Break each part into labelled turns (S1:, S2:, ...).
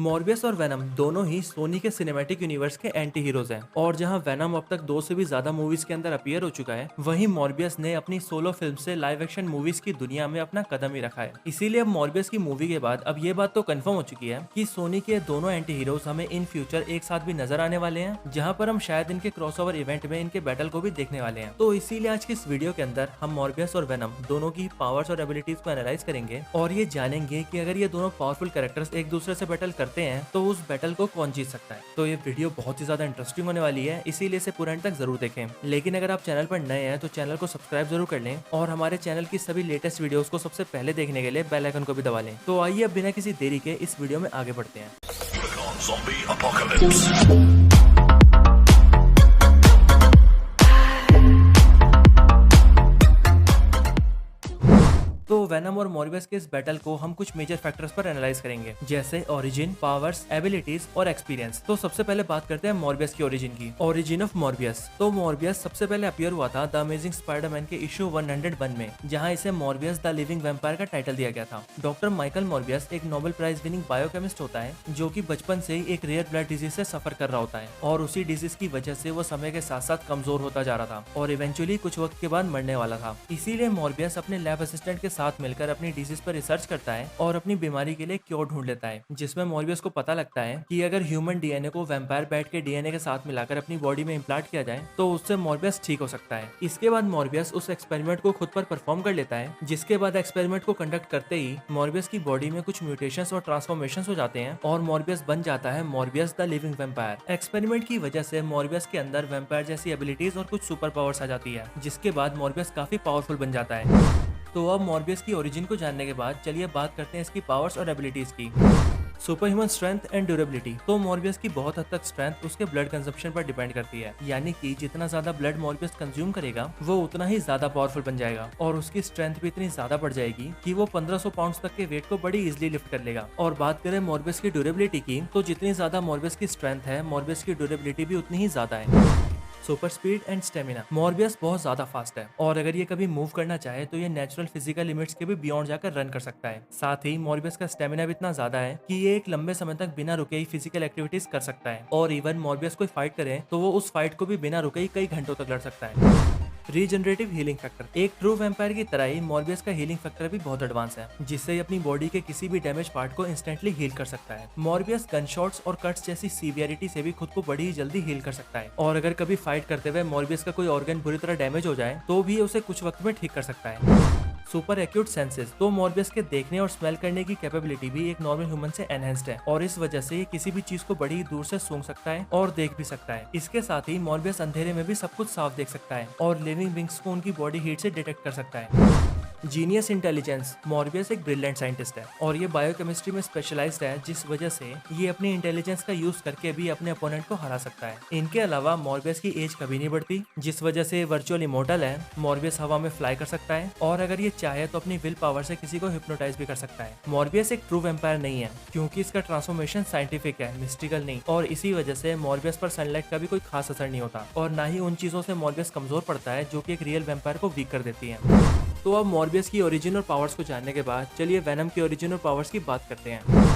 S1: Morbius और venom दोनों ही सोनी के सिनेमैटिक यूनिवर्स के एंटी हीरोज हैं और जहां वेनम अब तक 2 से भी ज्यादा मूवीज के अंदर अपीयर हो चुका है, वहीं मॉर्बियस ने अपनी सोलो फिल्म से लाइव एक्शन मूवीज की दुनिया में अपना कदम ही रखा है। इसीलिए अब मॉर्बियस की मूवी के बाद अब ये बात तो कंफर्म हो चुकी है कि सोनी के दोनों एंटी हीरोज हमें इन फ्यूचर एक साथ भी नजर आने वाले हैं, जहां पर हम शायद इनके क्रॉसओवर इवेंट में इनके बैटल को भी देखने वाले हैं। तो इसीलिए आज की इस वीडियो के अंदर हम मॉर्बियस और वेनम दोनों की पावर्स और एबिलिटीज को एनालाइज करेंगे और ये जानेंगे कि अगर ये दोनों पावरफुल कैरेक्टर्स एक दूसरे से बैटल करते हैं तो उस बैटल को कौन जीत सकता है। तो ये वीडियो बहुत ही ज्यादा इंटरेस्टिंग होने वाली है, इसीलिए इसे पूरे एंड तक जरूर देखें। लेकिन अगर आप चैनल पर नए हैं तो चैनल को सब्सक्राइब जरूर कर लें और हमारे चैनल की सभी लेटेस्ट वीडियोस को सबसे पहले देखने के लिए बेल आइकन को भी दबा लें। तो आइए अब बिना किसी देरी के इस वीडियो में आगे बढ़ते हैं।
S2: Zombie apocalypse.
S1: तो वेनम और मॉर्बियस के इस बैटल को हम कुछ मेजर फैक्टर्स पर एनालाइज करेंगे, जैसे ओरिजिन, पावर्स, एबिलिटीज और एक्सपीरियंस। तो सबसे पहले बात करते हैं मॉर्बियस की ओरिजिन की। Origin of Morbius. तो मॉर्बियस सबसे पहले अपीयर हुआ था द अमेजिंग स्पाइडरमैन के इशू 101 में, जहां इसे मॉर्बियस द लिविंग वैम्पायर का टाइटल दिया गया था। डॉक्टर माइकल मॉर्बियस एक नोबेल प्राइज विनिंग बायोकेमिस्ट होता है जो कि बचपन से ही एक रेयर ब्लड डिजीज से सफर कर रहा होता है और उसी डिजीज की वजह से वो समय के साथ साथ कमजोर होता जा रहा था और इवेंचुअली कुछ वक्त के बाद मरने वाला था। इसीलिए मॉर्बियस अपने लैब असिस्टेंट के साथ मिलकर अपनी डिजीज पर रिसर्च करता है और अपनी बीमारी के लिए क्योर ढूंढ लेता है, जिसमें मॉर्बियस को पता लगता है कि अगर ह्यूमन डीएनए को वैम्पायर बैट के डीएनए के साथ मिलाकर अपनी बॉडी में इम्प्लांट किया जाए तो उससे मॉर्बियस ठीक हो सकता है। इसके बाद मॉर्बियस उस एक्सपेरिमेंट को खुद पर परफॉर्म कर लेता है, जिसके बाद एक्सपेरिमेंट को कंडक्ट करते ही मॉर्बियस की बॉडी में कुछ म्यूटेशंस और ट्रांसफॉर्मेशंस हो जाते हैं और मॉर्बियस बन जाता है Morbius the living vampire. Experiment की वजह से मॉर्बियस के अंदर वैम्पायर जैसी एबिलिटीज और कुछ सुपर पावर्स आ जाती है, जिसके बाद मॉर्बियस काफी पावरफुल बन जाता है। तो अब मॉर्बियस की ओरिजिन को जानने के बाद चलिए बात करते हैं इसकी पावर्स और एबिलिटीज की। Super human strength and durability. तो मॉर्बियस की बहुत हद तक स्ट्रेंथ उसके ब्लड कंजप्शन पर डिपेंड करती है, यानी कि जितना ज्यादा ब्लड मॉर्बियस कंज्यूम करेगा वो उतना ही ज्यादा पावरफुल बन जाएगा और उसकी स्ट्रेंथ भी इतनी ज्यादा बढ़ जाएगी कि वो 1500 पाउंड तक के वेट को बड़ी इजिली लिफ्ट कर लेगा। और बात करें मॉर्बियस की ड्यूरेबिलिटी की, तो जितनी ज्यादा मॉर्बियस की स्ट्रेंथ है, मॉर्बियस की ड्यूरेबिलिटी भी उतनी ही ज्यादा है। Super speed and stamina. Morbius बहुत ज्यादा फास्ट है और अगर ये कभी मूव करना चाहे तो ये नेचुरल फिजिकल लिमिट्स के भी बियॉन्ड जाकर रन कर सकता है। साथ ही मॉर्बियस का स्टेमिना भी इतना ज्यादा है कि ये एक लंबे समय तक बिना रुके ही फिजिकल एक्टिविटीज कर सकता है और इवन मॉर्बियस कोई फाइट करे तो वो उस फाइट को भी बिना रुके ही कई घंटों तक लड़ सकता है। Regenerative healing factor. एक ट्रू वैम्पायर की तरह ही मॉर्बियस का हीलिंग फैक्टर भी बहुत एडवांस है, जिससे ये अपनी बॉडी के किसी भी डैमेज पार्ट को इंस्टेंटली हील कर सकता है। मॉर्बियस गन शॉट्स और कट्स जैसी सीवियरिटी से भी खुद को बड़ी ही जल्दी हील कर सकता है और अगर कभी फाइट करते हुए मॉर्बियस का कोई ऑर्गन बुरी तरह डैमेज हो जाए तो भी उसे कुछ वक्त में ठीक कर सकता है। Super acute senses. तो मॉर्बियस के देखने और स्मेल करने की कैपेबिलिटी भी एक नॉर्मल ह्यूमन से एनहेंस्ड है और इस वजह से ये किसी भी चीज को बड़ी दूर से सूंघ सकता है और देख भी सकता है। इसके साथ ही मॉर्बियस अंधेरे में भी सब कुछ साफ देख सकता है और लिविंग बींग्स को उनकी बॉडी हीट से डिटेक्ट कर सकता है। Genius intelligence. मॉर्बियस एक ब्रिलियंट साइंटिस्ट है और ये बायोकेमिस्ट्री में स्पेशलाइज्ड है, जिस वजह से ये अपनी इंटेलिजेंस का यूज करके भी अपने अपोनेंट को हरा सकता है। इनके अलावा मॉर्बियस की एज कभी नहीं बढ़ती, जिस वजह से वर्चुअल इमोर्टल है। मॉर्बियस हवा में फ्लाई कर सकता है और अगर ये चाहे तो अपनी विल पावर से किसी को हिप्नोटाइज भी कर सकता है। मॉर्बियस एक ट्रू वैम्पायर नहीं है क्योंकि इसका ट्रांसफॉर्मेशन साइंटिफिक है, मिस्टिकल नहीं, और इसी वजह से मॉर्बियस पर सनलाइट का भी कोई खास असर नहीं होता और ना ही उन चीजों से मॉर्बियस कमजोर पड़ता है जो कि एक रियल वैम्पायर को वीक कर देती है। तो अब मॉर्बियस की ओरिजिन और पावर्स को जानने के बाद चलिए वेनम की ओरिजिन और पावर्स की बात करते हैं।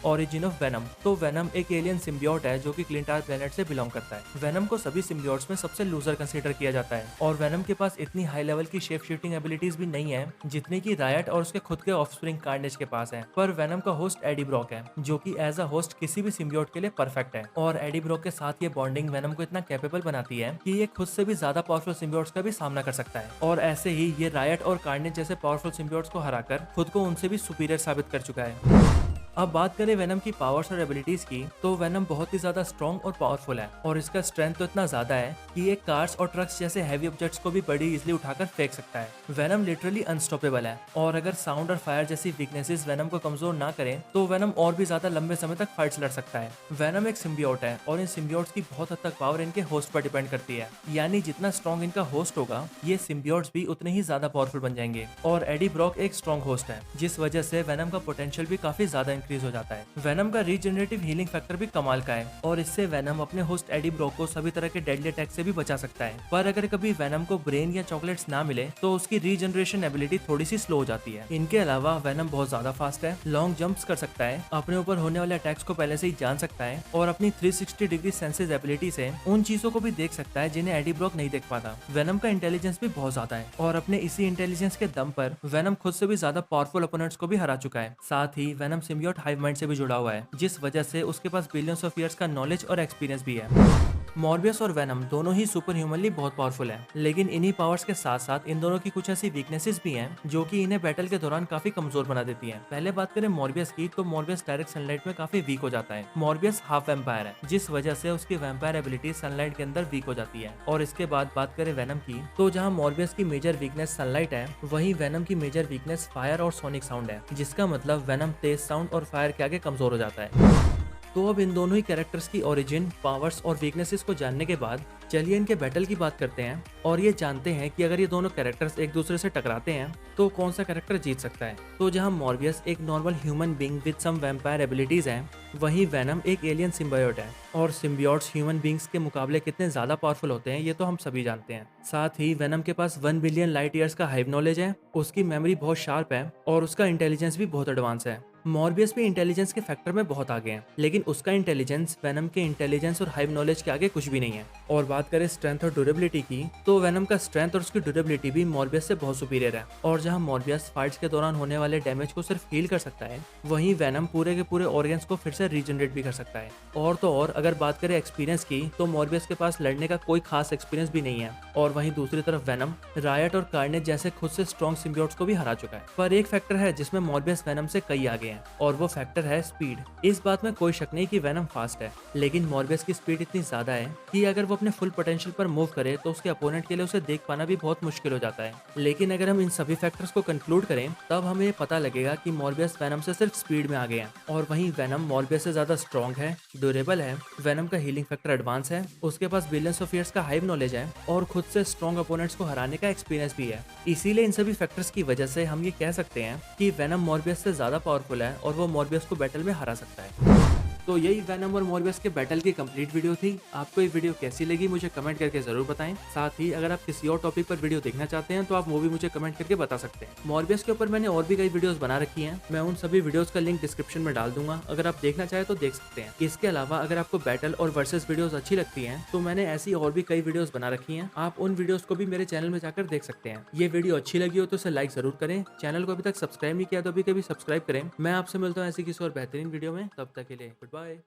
S1: Origin of venom. तो वेनम एक एलियन सिम्बियोट है जो कि क्लिंटार प्लेनेट से बिलोंग करता है। वेनम को सभी सिम्बियोट्स में सबसे लूजर कंसीडर किया जाता है और वेनम के पास इतनी हाई लेवल की शेप शिफ्टिंग एबिलिटीज भी नहीं है जितनी की रायट और उसके खुद के ऑफस्प्रिंग कार्नेज के पास है। पर वेनम का होस्ट एडी ब्रॉक है जो कि एज अ होस्ट किसी भी सिम्बियोट के लिए परफेक्ट है और एडी ब्रॉक के साथ ये बॉन्डिंग वेनम को इतना कैपेबल बनाती है कि ये खुद से भी ज्यादा पावरफुल सिम्बियोट्स का भी सामना कर सकता है और ऐसे ही ये रायट और कार्नेज जैसे पावरफुल सिम्बियोट्स को हराकर खुद को उनसे भी सुपीरियर साबित कर चुका है। अब बात करें वेनम की पावर्स और एबिलिटीज की, तो वेनम बहुत ही ज्यादा स्ट्रॉन्ग और पावरफुल है और इसका स्ट्रेंथ तो इतना ज्यादा है कि ये कार्स और ट्रक्स जैसे हैवी ऑब्जेक्ट्स को भी बड़ी इजीली उठाकर फेंक सकता है। वेनम लिटरली अनस्टॉपेबल है और अगर साउंड और फायर जैसी वीकनेसेस वेनम को कमजोर ना करें तो वेनम और भी ज्यादा लंबे समय तक फाइट्स लड़ सकता है। वेनम एक सिम्बियोट है और इन सिम्बियोट्स की बहुत हद तक पावर इनके होस्ट पर डिपेंड करती है, यानी जितना स्ट्रॉन्ग इनका होस्ट होगा ये सिम्बियोट्स भी उतने ही ज्यादा पावरफुल बन जाएंगे और एडी ब्रॉक एक स्ट्रॉन्ग होस्ट है, जिस वजह से वेनम का पोटेंशियल भी काफी ज्यादा इंक्रीज हो जाता है। वेनम का रीजनरेटिव हीलिंग फैक्टर भी कमाल का है और इससे वेनम अपने होस्ट एडी ब्रॉक को सभी तरह के डेडली अटैक से भी बचा सकता है। पर अगर कभी वेनम को ब्रेन या चॉकलेट्स ना मिले तो उसकी रीजनरेशन एबिलिटी थोड़ी सी स्लो हो जाती है। इनके अलावा वेनम बहुत ज्यादा फास्ट है, लॉन्ग जंप्स कर सकता है, अपने ऊपर होने वाले अटैक्स को पहले से ही जान सकता है और अपनी 360 डिग्री सेंसेस एबिलिटी से उन चीजों को भी देख सकता है जिन्हें एडी ब्रॉक नहीं देख पाता। वेनम का इंटेलिजेंस भी बहुत ज्यादा है और अपने इसी इंटेलिजेंस के दम पर वेनम खुद से भी ज्यादा पावरफुल ओपोनेंट्स को भी हरा चुका है। साथ ही वेनम सिम्बियोट हाइव माइंड से भी जुड़ा हुआ है, जिस वजह से उसके पास बिलियंस ऑफ ईयर्स का नॉलेज और एक्सपीरियंस भी है। मॉर्बियस और वेनम दोनों ही सुपर ह्यूमनली बहुत पावरफुल हैं, लेकिन इन्हीं पावर्स के साथ साथ इन दोनों की कुछ ऐसी वीकनेसेस भी हैं जो कि इन्हें बैटल के दौरान काफी कमजोर बना देती हैं। पहले बात करें मॉर्बियस की, तो मॉर्बियस डायरेक्ट सनलाइट में काफी वीक हो जाता है। मॉर्बियस हाफ वैम्पायर है, जिस वजह से उसकी वैम्पायर एबिलिटी सनलाइट के अंदर वीक हो जाती है। और इसके बाद बात करें वेनम की, तो जहाँ मॉर्बियस की मेजर वीकनेस सनलाइट है, वहीं वेनम की मेजर वीकनेस फायर और सोनिक साउंड है, जिसका मतलब वेनम तेज साउंड और फायर के आगे कमजोर हो जाता है। तो अब इन दोनों ही कैरेक्टर्स की ओरिजिन, पावर्स और वीकनेसेस को जानने के बाद चलिए इनके बैटल की बात करते हैं और ये जानते हैं कि अगर ये दोनों कैरेक्टर्स एक दूसरे से टकराते हैं तो कौन सा कैरेक्टर जीत सकता है। तो जहां मॉर्बियस एक normal human being with some vampire abilities हैं, वहीं वेनम एक एलियन सिम्बायोट है। और सिम्बियोट्स ह्यूमन बीइंग्स के मुकाबले कितने ज्यादा पावरफुल होते हैं ये तो हम सभी जानते हैं। साथ ही वेनम के पास 1 बिलियन लाइट ईयर्स का हाइव नॉलेज है, उसकी मेमोरी बहुत शार्प है और उसका इंटेलिजेंस भी बहुत एडवांस है। मॉर्बियस भी इंटेलिजेंस के फैक्टर में बहुत आगे है, लेकिन उसका इंटेलिजेंस वेनम के इंटेलिजेंस और हाइव नॉलेज के आगे कुछ भी नहीं है। और बात करें स्ट्रेंथ और ड्यूरेबिलिटी की, तो वेनम का स्ट्रेंथ और उसकी ड्यूरेबिलिटी भी मॉर्बियस से बहुत सुपीरियर है। और जहां मॉर्बियस फाइट्स के दौरान होने वाले डैमेज को सिर्फ हील कर सकता है, वहीं वेनम पूरे के पूरे ऑर्गन्स को फिर से रीजनरेट भी कर सकता है। और तो और अगर बात करें एक्सपीरियंस की, तो मॉर्बियस के पास लड़ने का कोई खास एक्सपीरियंस भी नहीं है। और वहीं दूसरी तरफ वेनम रायट और कार्नेज जैसे खुद से स्ट्रॉन्ग सिम्बियोट्स को भी हरा चुका है। पर एक फैक्टर है जिसमें मॉर्बियस वेनम से कई आगे हैं, और वो फैक्टर है स्पीड। इस बात में कोई शक नहीं कि वेनम फास्ट है, लेकिन मॉर्बियस की स्पीड इतनी ज्यादा है कि अगर वो अपने फुल पोटेंशियल पर मूव करे तो उसके अपोनेंट के लिए उसे देख पाना भी बहुत मुश्किल हो जाता है। लेकिन अगर हम इन सभी फैक्टर्स को कंक्लूड करें, तब हमें पता लगेगा कि मॉर्बियस वेनम से सिर्फ स्पीड में आगे हैं। और वहीं वेनम मॉर्बियस से ज्यादा स्ट्रॉन्ग है, ड्यूरेबल है, वेनम का हीलिंग फैक्टर एडवांस है, उसके पास बिलियंस ऑफ ईयर्स का हाइव नॉलेज है और खुद से स्ट्रॉन्ग अपोनेंट्स को हराने का एक्सपीरियंस भी है। इसीलिए इन सभी फैक्टर्स की वजह से हम ये कह सकते हैं कि वेनम मॉर्बियस से ज्यादा पावरफुल है और वो मॉर्बियस को बैटल में हरा सकता है। तो यही वेनम और मॉर्बियस के बैटल की कंप्लीट वीडियो थी। आपको ये वीडियो कैसी लगी मुझे कमेंट करके जरूर बताएं। साथ ही अगर आप किसी और टॉपिक पर वीडियो देखना चाहते हैं तो आप वो भी मुझे कमेंट करके बता सकते हैं। मॉर्बियस के ऊपर मैंने और भी कई वीडियोस बना रखी हैं, मैं उन सभी वीडियोस का लिंक डिस्क्रिप्शन में डाल दूंगा, अगर आप देखना चाहे तो देख सकते हैं। इसके अलावा अगर आपको बैटल और वर्सेस वीडियोस अच्छी लगती हैं तो मैंने ऐसी और भी कई वीडियोस बना रखी हैं, आप उन वीडियोस को भी मेरे चैनल में जाकर देख सकते हैं। ये वीडियो अच्छी लगी हो तो इसे लाइक जरूर करें, चैनल को अभी तक सब्सक्राइब नहीं किया तो अभी कभी सब्सक्राइब करें। मैं आपसे मिलता हूँ ऐसी किसी और बेहतरीन वीडियो में, तब तक के लिए गुड बाय।